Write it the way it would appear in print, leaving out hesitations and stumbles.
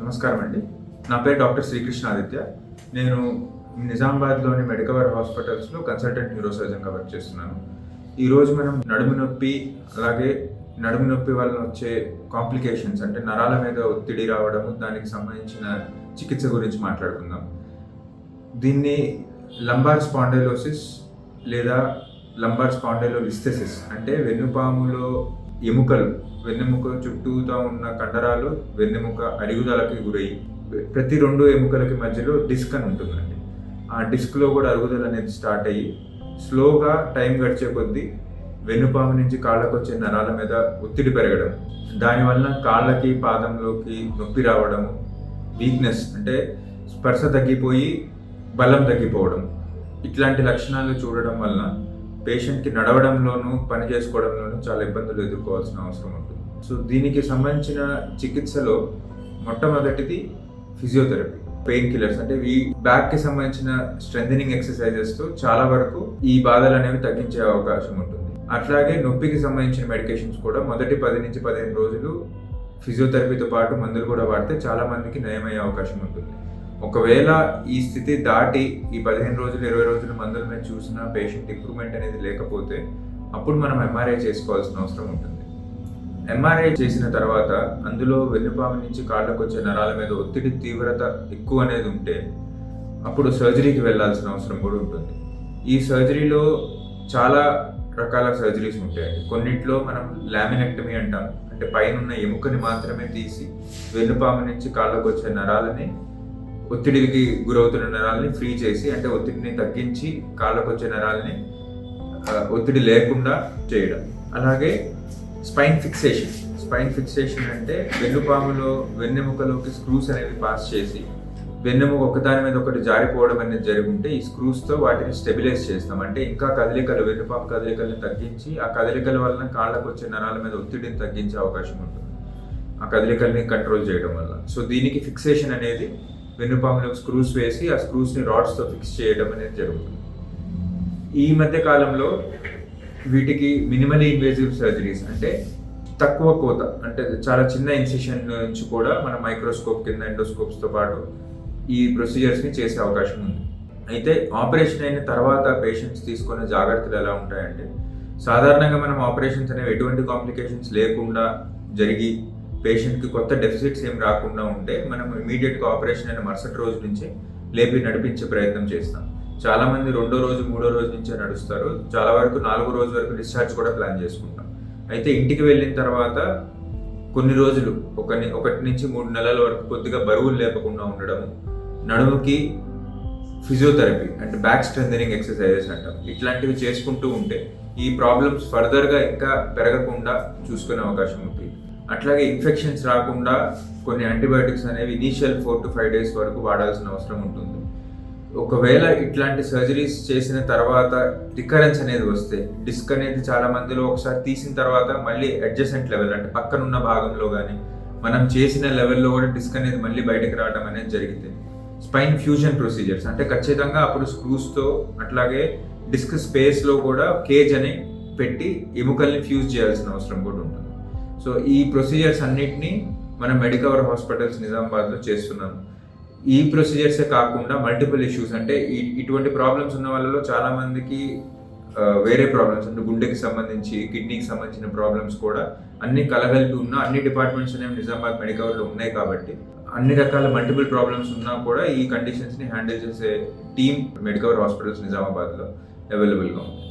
నమస్కారం అండి. నా పేరు డాక్టర్ శ్రీకృష్ణ ఆదిత్య. నేను నిజామాబాద్లోని మెడికవర్ హాస్పిటల్స్లో కన్సల్టెంట్ న్యూరో సర్జన్గా వర్క్ చేస్తున్నాను. ఈరోజు మనం నడుము నొప్పి, అలాగే నడుము నొప్పి వల్ల వచ్చే కాంప్లికేషన్స్ అంటే నరాల మీద ఒత్తిడి రావడము, దానికి సంబంధించిన చికిత్స గురించి మాట్లాడుకుందాం. దీన్ని లంబార్ స్పాండైలోసిస్ లేదా లంబార్ స్పాండైలోలిస్థెసిస్ అంటే వెన్నుపాములో ఎముకలు, వెన్నెముక చుట్టూతా ఉన్న కండరాలు వెన్నెముక అరుగుదలకి గురయ్యి ప్రతి రెండు ఎముకలకి మధ్యలో డిస్క్ అని ఉంటుందండి. ఆ డిస్క్లో కూడా అరుగుదల అనేది స్టార్ట్ అయ్యి స్లోగా టైం గడిచే కొద్దీ వెన్నుపాము నుంచి కాళ్ళకు వచ్చే నరాల మీద ఒత్తిడి పెరగడం, దానివల్ల కాళ్ళకి పాదంలోకి నొప్పి రావడము, వీక్నెస్ అంటే స్పర్శ తగ్గిపోయి బలం తగ్గిపోవడం, ఇట్లాంటి లక్షణాలు చూడడం వలన పేషెంట్కి నడవడంలోనూ పని చేసుకోవడంలోనూ చాలా ఇబ్బందులు ఎదుర్కోవాల్సిన అవసరం ఉంటుంది. సో దీనికి సంబంధించిన చికిత్సలో మొట్టమొదటిది ఫిజియోథెరపీ, పెయిన్ కిల్లర్స్ అంటే ఈ బ్యాక్కి సంబంధించిన స్ట్రెంథెనింగ్ ఎక్సర్సైజెస్తో చాలా వరకు ఈ బాధలు అనేవి తగ్గించే అవకాశం ఉంటుంది. అట్లాగే నొప్పికి సంబంధించిన మెడికేషన్స్ కూడా మొదటి 10 నుంచి 15 రోజులు ఫిజియోథెరపీతో పాటు మందులు కూడా వాడితే చాలా మందికి నయమయ్యే అవకాశం ఉంటుంది. ఒకవేళ ఈ స్థితి దాటి ఈ 15 రోజులు 20 రోజులు మందుల మీద చూసిన పేషెంట్ ఇంప్రూవ్మెంట్ అనేది లేకపోతే అప్పుడు మనం ఎంఆర్ఐ చేసుకోవాల్సిన అవసరం ఉంటుంది. ఎంఆర్ఐ చేసిన తర్వాత అందులో వెన్నుపాము నుంచి కాళ్ళకు వచ్చే నరాల మీద ఒత్తిడి తీవ్రత ఎక్కువ అనేది ఉంటే అప్పుడు సర్జరీకి వెళ్ళాల్సిన అవసరం కూడా ఉంటుంది. ఈ సర్జరీలో చాలా రకాల సర్జరీస్ ఉంటాయండి. కొన్నిట్లో మనం లామినెక్టమీ అంటాం, అంటే పైన ఎముకని మాత్రమే తీసి వెన్నుపాము నుంచి కాళ్ళకు వచ్చే నరాలని, ఒత్తిడికి గురవుతున్న నరాలని ఫ్రీ చేసి, అంటే ఒత్తిడిని తగ్గించి కాళ్ళకు వచ్చే నరాలని ఒత్తిడి లేకుండా చేయడం. అలాగే స్పైన్ ఫిక్సేషన్ అంటే వెన్నుపాములో వెన్నెముకలోకి స్క్రూస్ అనేవి పాస్ చేసి వెన్నెముక ఒకదాని మీద ఒకటి జారిపోవడం అనేది జరుగుంటే ఈ స్క్రూస్తో వాటిని స్టెబిలైజ్ చేస్తాం. అంటే ఇంకా కదలికలు, వెన్నుపాము కదలికల్ని తగ్గించి ఆ కదలికల వలన కాళ్ళకు వచ్చే నరాల మీద ఒత్తిడిని తగ్గించే అవకాశం ఉంటుంది, ఆ కదలికల్ని కంట్రోల్ చేయడం వల్ల. సో దీనికి ఫిక్సేషన్ అనేది వెన్నుపాములో స్క్రూస్ వేసి ఆ స్క్రూస్ని రాడ్స్తో ఫిక్స్ చేయడం అనేది జరుగుతుంది. ఈ మధ్య కాలంలో వీటికి మినిమలీ ఇన్వేజివ్ సర్జరీస్ అంటే తక్కువ కోత, అంటే చాలా చిన్న ఇన్సిషన్ నుంచి కూడా మన మైక్రోస్కోప్ కింద ఎండోస్కోప్స్తో పాటు ఈ ప్రొసీజర్స్ని చేసే అవకాశం ఉంది. అయితే ఆపరేషన్ అయిన తర్వాత పేషెంట్స్ తీసుకునే జాగ్రత్తలు ఎలా ఉంటాయంటే, సాధారణంగా మనం ఆపరేషన్స్ అనేవి ఎటువంటి కాంప్లికేషన్స్ లేకుండా జరిగి పేషెంట్కి కొత్త డెఫిసిట్స్ ఏం రాకుండా ఉంటే మనం ఇమీడియట్గా ఆపరేషన్ అయిన మరుసటి రోజు నుంచి లేపి నడిపించే ప్రయత్నం చేస్తాం. చాలామంది 2వ రోజు 3వ రోజు నుంచే నడుస్తారు. చాలా వరకు 4వ రోజు వరకు డిశ్చార్జ్ కూడా ప్లాన్ చేసుకుంటాం. అయితే ఇంటికి వెళ్ళిన తర్వాత కొన్ని రోజులు 1 నుంచి 3 నెలల వరకు కొద్దిగా బరువులు లేపకుండా ఉండడము, నడుముకి ఫిజియోథెరపీ అంటే బ్యాక్ స్ట్రెంథెనింగ్ ఎక్సర్సైజెస్ అంటాం, ఇట్లాంటివి చేసుకుంటూ ఉంటే ఈ ప్రాబ్లమ్స్ ఫర్దర్గా ఇంకా పెరగకుండా చూసుకునే అవకాశం ఉంటుంది. అట్లాగే ఇన్ఫెక్షన్స్ రాకుండా కొన్ని యాంటీబయాటిక్స్ అనేవి ఇనీషియల్ 4 to 5 days వరకు వాడాల్సిన అవసరం ఉంటుంది. ఒకవేళ ఇట్లాంటి సర్జరీస్ చేసిన తర్వాత రికరెన్స్ అనేది వస్తే, డిస్క్ అనేది చాలా మందిలో ఒకసారి తీసిన తర్వాత మళ్ళీ అడ్జసెంట్ లెవెల్ అంటే పక్కనున్న భాగంలో కానీ మనం చేసిన లెవెల్లో కూడా డిస్క్ అనేది మళ్ళీ బయటకు రావడం అనేది జరిగితే స్పైన్ ఫ్యూజన్ ప్రొసీజర్స్ అంటే ఖచ్చితంగా అప్పుడు స్క్రూస్తో అట్లాగే డిస్క్ స్పేస్లో కూడా కేజ్ అని పెట్టి ఎముకల్ని ఫ్యూజ్ చేయాల్సిన అవసరం కూడా ఉంటుంది. సో ఈ ప్రొసీజర్స్ అన్నిటినీ మనం మెడికవర్ హాస్పిటల్స్ నిజామాబాద్లో చేస్తున్నాము. ఈ ప్రొసీజర్సే కాకుండా మల్టిపుల్ ఇష్యూస్ అంటే ఇటువంటి ప్రాబ్లమ్స్ ఉన్న వాళ్ళలో చాలామందికి వేరే ప్రాబ్లమ్స్ అంటే గుండెకి సంబంధించి, కిడ్నీకి సంబంధించిన ప్రాబ్లమ్స్ కూడా అన్ని కలగలిపి ఉన్న అన్ని డిపార్ట్మెంట్స్ అనేవి నిజామాబాద్ మెడికవర్లో ఉన్నాయి. కాబట్టి అన్ని రకాల మల్టిపుల్ ప్రాబ్లమ్స్ ఉన్నా కూడా ఈ కండిషన్స్ని హ్యాండిల్ చేసే టీమ్ మెడికవర్ హాస్పిటల్స్ నిజామాబాద్లో అవైలబుల్గా ఉంది.